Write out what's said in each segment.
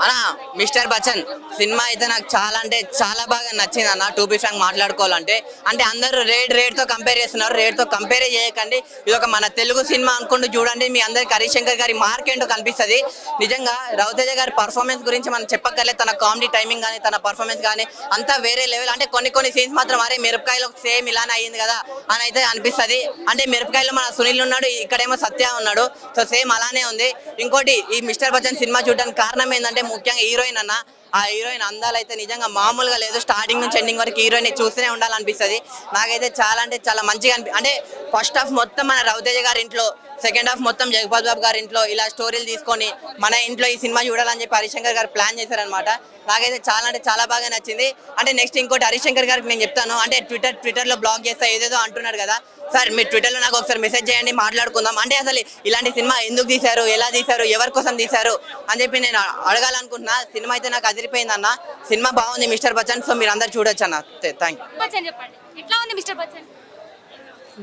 అన్న mister Bachchan cinema అయితే నాకు చాలా అంటే చాలా బాగా నచ్చింది అన్న. టూ బి ఫ్రాంక్ మాట్లాడుకోవాలంటే అంటే అందరూ రేట్తో కంపేర్ చేస్తున్నారు. రేట్తో కంపేర్ చేయకండి, ఇది ఒక మన తెలుగు సినిమా అనుకుంటూ చూడండి. మీ అందరికి హరిశంకర్ గారి మార్క్ ఏంటో కనిపిస్తుంది. నిజంగా రవితేజ గారి పర్ఫార్మెన్స్ గురించి మనం చెప్పక్కర్లేదు. తన కామెడీ టైమింగ్ కానీ తన పర్ఫార్మెన్స్ కానీ అంతా వేరే లెవెల్. అంటే కొన్ని సీన్స్ మాత్రం అరే మిరపకాయలో సేమ్ ఇలానే అయ్యింది కదా అని అయితే అనిపిస్తుంది. అంటే మిరపకాయలో మన సునీల్ ఉన్నాడు, ఇక్కడేమో సత్య ఉన్నాడు, సో సేమ్ అలానే ఉంది. ఇంకోటి ఈ మిస్టర్ బచ్చన్ సినిమా చూడడానికి కారణం ఏంటంటే ముఖ్యంగా హీరోయిన్ అన్న. ఆ హీరోయిన్ అందాలు అయితే నిజంగా మామూలుగా లేదు. స్టార్టింగ్ నుంచి ఎండింగ్ వరకు హీరోయిన్ చూస్తూనే ఉండాలనిపిస్తుంది. నాకైతే చాలా అంటే చాలా మంచిగా అంటే ఫస్ట్ హాఫ్ మొత్తం మన రవితేజ గారి ఇంట్లో, సెకండ్ హాఫ్ మొత్తం జగపతి బాబు గారి ఇంట్లో ఇలా స్టోరీలు తీసుకొని మన ఇంట్లో ఈ సినిమా చూడాలని చెప్పి హరిశంకర్ గారు ప్లాన్ చేశారనమాట. నాకైతే చాలా అంటే చాలా బాగా నచ్చింది. అంటే నెక్స్ట్ ఇంకోటి హరిశంకర్ గారికి నేను చెప్తాను, అంటే ట్విట్టర్లో బ్లాగ్ చేస్తా ఏదేదో అంటున్నాడు కదా సార్, మీరు ట్విట్టర్లో నాకు ఒకసారి మెసేజ్ చేయండి, మాట్లాడుకుందాం. అంటే అసలు ఇలాంటి సినిమా ఎందుకు తీశారు, ఎలా తీశారు, ఎవరి కోసం తీశారు అని చెప్పి నేను అడగాలనుకుంటున్నా. సినిమా అయితే నాకు అదిరిపోయింది అన్న. సినిమా బాగుంది మిస్టర్ బచ్చన్, సో మీరు అందరు చూడొచ్చు అన్న. Thank you.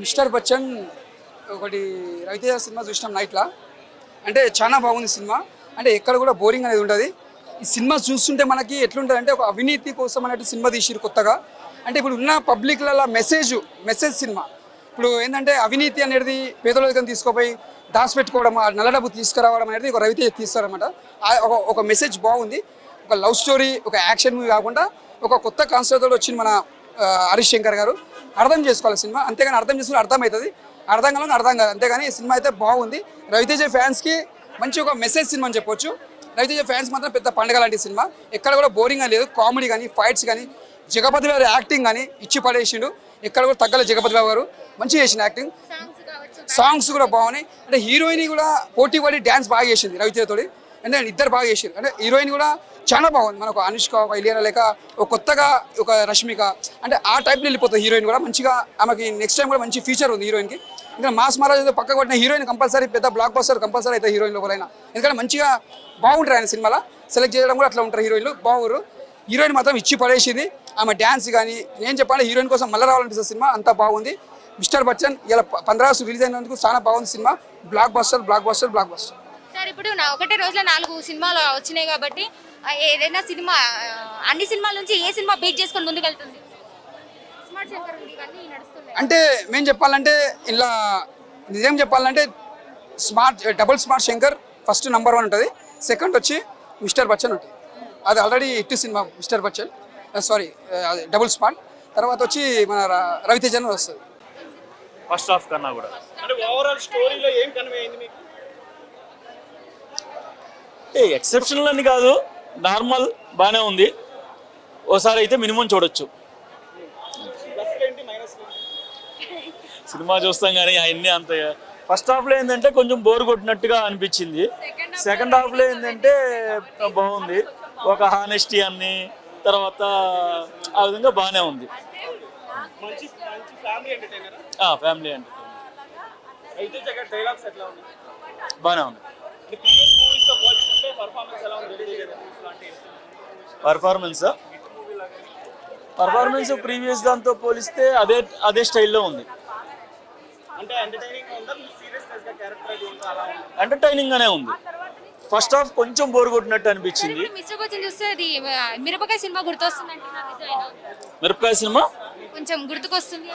మిస్టర్ బచ్చన్ ఒకటి రవితేజ సినిమా చూసినాం నైట్లో, అంటే చాలా బాగుంది సినిమా. అంటే ఎక్కడ కూడా బోరింగ్ అనేది ఉంటుంది. ఈ సినిమా చూస్తుంటే మనకి ఎట్లుంటుంది అంటే ఒక అవినీతి కోసం అన్నట్టు సినిమా తీసిరు కొత్తగా. అంటే ఇప్పుడు ఉన్న పబ్లిక్లలో మెసేజ్ సినిమా. ఇప్పుడు ఏంటంటే అవినీతి అనేది పేదల దగ్గర తీసుకుపోయి దాచిపెట్టుకోవడం, నల్ల డబ్బు తీసుకురావడం అనేది ఒక రవితేజ తీస్తారనమాట. ఒక మెసేజ్ బాగుంది. ఒక లవ్ స్టోరీ, ఒక యాక్షన్ మూవీ కాకుండా ఒక కొత్త కాన్సెప్ట్తో వచ్చింది మన హరిశంకర్ గారు. అర్థం చేసుకోవాలి సినిమా, అంతేగాని అర్థం చేసుకుని అర్థమవుతుంది, అర్థం కావాలని అర్థం కాదు, అంతేగాని సినిమా అయితే బాగుంది. రవితేజ ఫ్యాన్స్కి మంచి ఒక మెసేజ్ సినిమా అని చెప్పొచ్చు. రవితేజ ఫ్యాన్స్ మాత్రం పెద్ద పండుగ లాంటి సినిమా. ఎక్కడ కూడా బోరింగ్ అని లేదు. కామెడీ కానీ, ఫైట్స్ కానీ, జగపతి గారి యాక్టింగ్ కానీ ఇచ్చి పడేసిండు. ఎక్కడ కూడా తగ్గల జగపతి బాబు గారు మంచిగా చేసిన యాక్టింగ్. సాంగ్స్ కూడా బాగున్నాయి. అంటే హీరోయిన్ కూడా పోటీ పడి డ్యాన్స్ బాగా చేసింది రవితేజతోటి. అంటే ఇద్దరు బాగా చేసారు. అంటే హీరోయిన్ కూడా చాలా బాగుంది. మనకు అనుష్క, ఒక ఇలియానా లేక ఒక కొత్తగా ఒక రష్మిక, అంటే ఆ టైప్లో వెళ్ళిపోతుంది హీరోయిన్ కూడా. మంచిగా ఆమెకి నెక్స్ట్ టైం కూడా మంచి ఫ్యూచర్ ఉంది హీరోయిన్కి. ఇంకా మాస్ మహారాజ్ పక్క కొట్టిన హీరోయిన్ కంపల్సరీ పెద్ద బ్లాక్ బస్టర్ కంపల్సరీ అయితే హీరోయిన్ లోపలైనా. ఎందుకంటే మంచిగా బాగుంటారు ఆయన సినిమాలో. సెలెక్ట్ చేయడం కూడా అట్లా ఉంటారు హీరోయిన్లు, బాగురు. హీరోయిన్ మాత్రం ఇచ్చి పడేసింది. ఆమె డ్యాన్స్ కానీ నేను చెప్పాలి హీరోయిన్ కోసం మళ్ళీ రావాలనిపిస్తుంది సినిమా. అంతా బాగుంది. మిస్టర్ బచ్చన్ ఇలా 15 ఆగస్టు రిలీజ్ అయినందుకు చాలా బాగుంది సినిమా. Block buster. సార్ ఇప్పుడు ఒకటే రోజులో 4 సినిమాలు వచ్చినాయి కాబట్టి ఏదైనా సినిమా అన్ని సినిమాల నుంచి ఏ సినిమా బీట్ చేసుకొని ముందుకెళ్తుంది? అంటే మేము చెప్పాలంటే ఇలా నిజం చెప్పాలంటే double smart Shankar first number 1 ఉంటుంది. సెకండ్ వచ్చి మిస్టర్ బచ్చన్ ఉంటుంది. అది already hit cinema mister Bachchan, sorry double smart. తర్వాత వచ్చి మన రవితేజ వస్తుంది ఫస్ట్ హాఫ్ కన్నా కూడా. అంటే ఓవరాల్ స్టోరీలో ఏం కన్వే అయింది మీకు? ఎక్సెప్షనల్ అని కాదు, నార్మల్ బాగానే ఉంది. ఓసారి అయితే మినిమం చూడొచ్చు. సినిమా చూస్తాం కానీ అవన్నీ అంత. ఫస్ట్ హాఫ్లో ఏంటంటే కొంచెం బోర్ కొట్టినట్టుగా అనిపించింది. సెకండ్ హాఫ్లో ఏంటంటే బాగుంది. ఒక హానెస్టీ అన్ని తర్వాత ఆ విధంగా బాగానే ఉంది. ఫ్యామిలీ అంటే బాగానే ఉంది. పర్ఫార్మెన్స్ ప్రీవియస్ దాంతో పోలిస్తే అదే స్టైల్లో ఉంది. ఎంటర్టైనింగ్ గానే ఉంది. ఫస్ట్ హాఫ్ కొంచెం బోర్ కొట్టినట్టు అనిపించింది. మిరపకాయ సినిమా గుర్తొస్తుంది. మిరపకాయ సినిమా కొంచెం గుర్తుకొస్తుంది.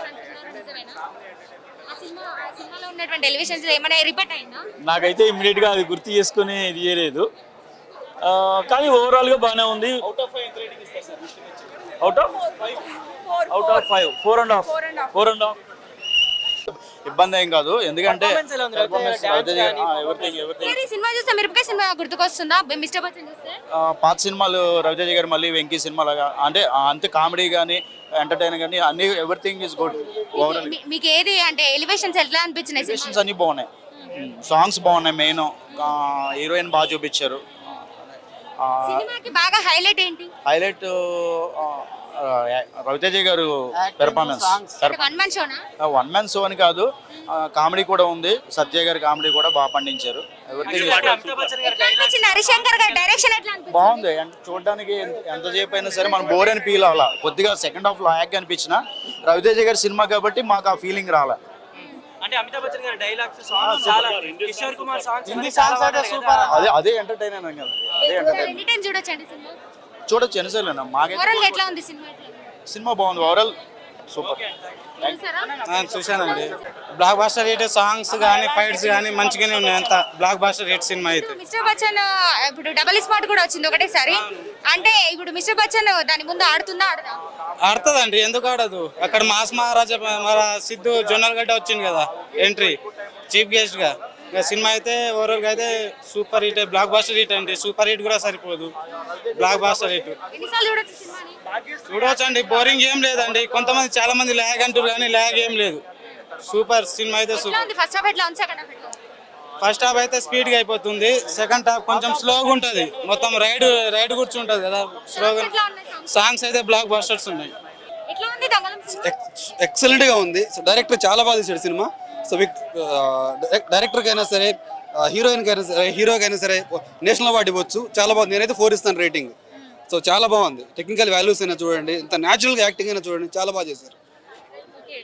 నాకైతే ఇమ్మీడియట్ గా అది గుర్తు చేసుకుని ఇది చేయలేదు. కానీ ఓవరాల్ గా బాగానే ఉంది. Out of 5 4.5. ఇబ్బంది ఏం కాదు, ఎందుకంటే పాత సినిమాలు రవితేజ గారు మళ్ళీ వెంకీ సినిమాలు అంటే అంతే కామెడీ కానీ ఎంటర్టైన్ కానీ అన్ని ఎవ్రీథింగ్ ఇస్ గుడ్. ఓవరాల్ మీకు ఏది అంటే ఎలివేషన్స్ ఎట్లా అనిపించినాయి? ఎలివేషన్స్ అన్ని బాగున్నాయి, సాంగ్స్ బాగున్నాయి, మెయిన్ హీరోయిన్ బాగా చూపించారు. బాగా హైలైట్ ఏంటి? హైలైట్ రవితేజ గారు పెర్ఫార్మెన్స్. 1 man షో అని కాదు, కామెడీ కూడా ఉంది. సత్య గారి కామెడీ కూడా బాగా పండించారు. బాగుంది. చూడడానికి ఎంతసేపు అయినా సరే మనం బోర్ అని ఫీల్ అవ్వాలా. కొద్దిగా సెకండ్ హాఫ్ లాగ్ అనిపించిన రవితేజ గారి సినిమా కాబట్టి మాకు ఆ ఫీలింగ్ రాలే. అంటే అమితాబ్ బచ్చన్ గారి డైలాగ్స్ సాంగ్స్ చాలా కిషోర్ కుమార్ సాంగ్స్ హిందీ సాంగ్స్ అయితే సూపర్. అదే ఎంటర్టైనర్ కదా, అదే ఎంటర్టైనర్. ఎనీ టైం చూడొచ్చండి సినిమా. చూడొచ్చు ఎన్నిసార్లు మాకైతే. ఓవరాల్ ఎట్లా ఉంది సినిమా? సినిమా బాగుంది, ఓవరాల్ సూపర్. చూసారా? చూశానండి. బ్లాక్ బాస్టర్ హిట్ సాంగ్స్ కానీ ఫైట్స్ కానీ మంచిగానే ఉన్నాయి. అంత బ్లాక్ బాస్టర్ హిట్ సినిమా అయితే. మిస్టర్ బచ్చన్ ఇప్పుడు డబల్ స్మార్ట్ కూడా వచ్చింది ఒకటేసారి. అంటే ఇప్పుడు మిస్టర్ బచ్చన్ దాని ముందు ఆడుతుందా ఆడదా? ఆడుతుందండి, ఎందుకు ఆడదు. అక్కడ మాస్ మహారాజా మన సిద్ధు జొన్నలగడ్డ వచ్చింది కదా ఎంట్రీ చీఫ్ గెస్ట్ గా. ఇక సినిమా అయితే ఓవరాల్ గా అయితే super hit, blockbuster hit అండి. సూపర్ హిట్ కూడా సరిపోదు, బ్లాక్ బాస్టర్ హిట్. ఎన్నిసార్లు చూడొచ్చు సినిమాని? చూడవచ్చండి, బోరింగ్ ఏం లేదండి. కొంతమంది చాలా మంది ల్యాగ్ అంటారు కానీ ల్యాగ్ ఏం లేదు. సూపర్ సినిమా అయితే ఎట్లా సూపర్. ఉంది? ఫస్ట్ హాఫ్ ఎట్లా ఉంది? సెకండ్ హాఫ్ ఎట్లా ఉంది? ఫస్ట్ హాఫ్ అయితే స్పీడ్ గా అయిపోతుంది, సెకండ్ హాఫ్ కొంచెం స్లోగా ఉంటుంది. మొత్తం రైడ్ కూర్చుంటది కదా స్లోగా. ఎట్లా ఉన్నాయి songs? సాంగ్స్ అయితే బ్లాక్ బాస్టర్స్ ఉన్నాయి. ఎట్లా ఉంది దంగలం సినిమా? ఎక్సలెంట్ గా ఉంది. సో డైరెక్టర్ చాలా బాగా తీసాడు సినిమా. సో డైరెక్టర్కి అయినా సరే, హీరోకి అయినా సరే నేషనల్ అవార్డు ఇవ్వచ్చు. చాలా బాగుంది. నేనైతే 4 ఇస్తాను రేటింగ్. సో చాలా బాగుంది. టెక్నికల్ వాల్యూస్ అయినా చూడండి, ఇంత న్యాచురల్గా యాక్టింగ్ అయినా చూడండి, చాలా బాగా చేశారు. ఓకే.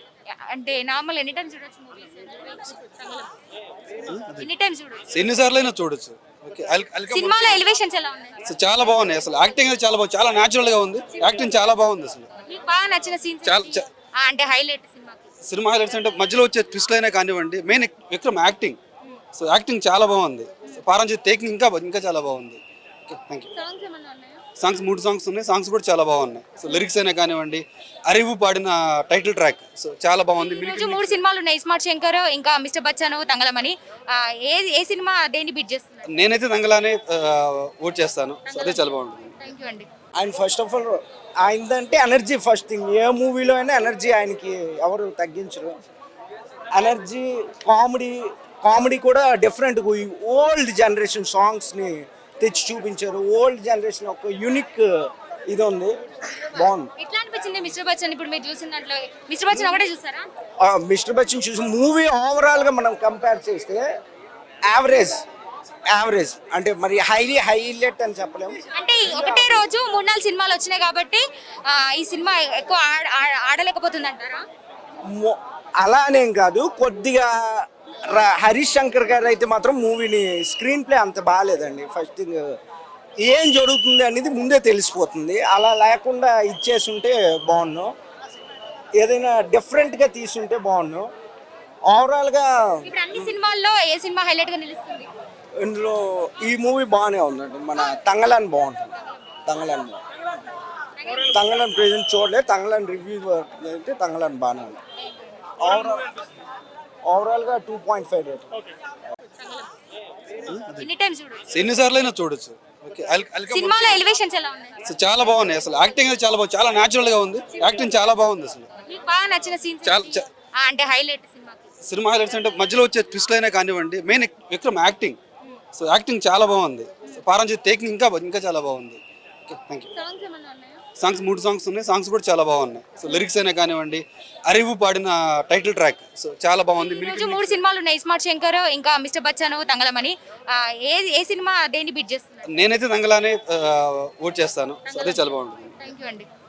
అంటే నార్మల్ ఎనీ టైం చూడొచ్చు మూవీస్. ఎనీ టైం చూడొచ్చు. ఎన్నిసార్లు అయినా చూడొచ్చు. ఓకే. సినిమాలో ఎలివేషన్స్ ఎలా ఉన్నాయి? సో చాలా బాగున్నాయి. అసలు యాక్టింగ్ అయితే చాలా బాగుంది, చాలా న్యాచురల్గా ఉంది. యాక్టింగ్ చాలా బాగుంది అసలు. మీకు బాగా నచ్చిన సీన్స్ అంటే హైలైట్ సినిమాకి? సినిమా హైలైట్స్ అంటే మధ్యలో వచ్చే ట్విస్ట్లు అయినా కానివ్వండి, main Vikram acting. So acting చాలా బాగుంది. సో పారంజిత్ టేకింగ్ ఇంకా చాలా బాగుంది. Okay, thank you. సాంగ్స్ ఏమన్నా ఉన్నాయా? సాంగ్స్ 3 సాంగ్స్ ఉన్నాయి. సాంగ్స్ కూడా చాలా బాగున్నాయి. సో లిరిక్స్ అయినా కానివ్వండి, అరివు పాడిన టైటిల్ ట్రాక్ సో చాలా బాగుంది. ఈరోజు 3 సినిమాలు ఉన్నాయి, స్మార్ట్ శంకర్, ఇంకా మిస్టర్ బచ్చన్, తంగలమని. ఏ సినిమా దేన్ని బీట్ చేస్తుంది? నేనైతే దంగలానే ఓట్ చేస్తాను. సో అదే చాలా బాగుంటుంది. థ్యాంక్ యూ అండి. ఆయన ఫస్ట్ ఆఫ్ ఆల్ ఆయనదంటే ఎనర్జీ ఫస్ట్ థింగ్. ఏ మూవీలో అయినా ఎనర్జీ ఆయనకి ఎవరు తగ్గించరు. ఎనర్జీ, కామెడీ కూడా డిఫరెంట్. ఓల్డ్ జనరేషన్ సాంగ్స్ని తెచ్చి చూపించారు. ఓల్డ్ జనరేషన్ ఒక యూనిక్ ఇది ఉంది, బాగుంది. ఎట్లా అనిపించింది మిస్టర్ బచ్చన్? ఇప్పుడు మీరు చూసిన దాంట్లో మిస్టర్ బచ్చన్ ఒకటే చూసారా? మిస్టర్ బచ్చన్ చూసి మూవీ ఓవరాల్గా మనం కంపేర్ చేస్తే యావరేజ్ అంటే మరి హైలైట్ అని చెప్పలేము. అంటే ఒకటే రోజు 3-4 సినిమాలు వచ్చినాయి కాబట్టి ఈ సినిమా ఎక్కువ ఆడలేకపోతుంది అంటారా? అలా అనేం కాదు, కొద్దిగా హరీష్ శంకర్ గారు అయితే మాత్రం మూవీని స్క్రీన్ ప్లే అంత బాగాలేదండి. ఫస్ట్ థింగ్ ఏం జరుగుతుంది అనేది ముందే తెలిసిపోతుంది. అలా లేకుండా ఇచ్చేస్తుంటే బాగుండు, ఏదైనా డిఫరెంట్గా తీసుంటే బాగుండు. ఓవరాల్గా ఇప్పుడు అన్ని సినిమాల్లో ఏ సినిమా హైలైట్ గా నిలుస్తుంది? ఇందులో ఈ మూవీ బాగానే ఉందండి. మన తంగలాన్ బాగుంటుంది. తంగలాన్ ప్రెజెంట్ చూడలేదు. తంగలాన్ రివ్యూ అయితే తంగలాన్ బాగానే ఉంది. ఓవరాల్గా 2.5 రేట్. ఎనీ టైం చూడొచ్చు. ఎన్నిసార్లు అయినా చూడొచ్చు. ఓకే. సినిమాలో ఎలివేషన్స్ ఎలా ఉన్నాయి? సో చాలా బాగున్నాయి. అసలు యాక్టింగ్ అయితే చాలా బాగుంది, చాలా న్యాచురల్గా ఉంది. యాక్టింగ్ చాలా బాగుంది అసలు. మీకు బాగా నచ్చిన సీన్స్ అంటే హైలైట్ సినిమాకి? సినిమా హైలైట్స్ అంటే మధ్యలో వచ్చే ట్విస్ట్లు అయినా కానివ్వండి, main Vikram acting. So acting చాలా బాగుంది. సో పారంజిత్ టేకింగ్ ఇంకా చాలా బాగుంది. Okay, thank you. సాంగ్స్ ఏమన్నా ఉన్నాయా? సాంగ్స్ 3 సాంగ్స్ ఉన్నాయి. సాంగ్స్ కూడా చాలా బాగున్నాయి. సో లిరిక్స్ అయినా కానివ్వండి, అరివు పాడిన టైటిల్ ట్రాక్ సో చాలా బాగుంది. ఈరోజు 3 సినిమాలు ఉన్నాయి, స్మార్ట్ శంకర్, ఇంకా మిస్టర్ బచ్చన్, తంగలమని. ఏ సినిమా దేన్ని బీట్ చేస్తుంది? నేనైతే దంగలానే ఓట్ చేస్తాను. సో అదే చాలా బాగుంటుంది. థ్యాంక్ యూ అండి.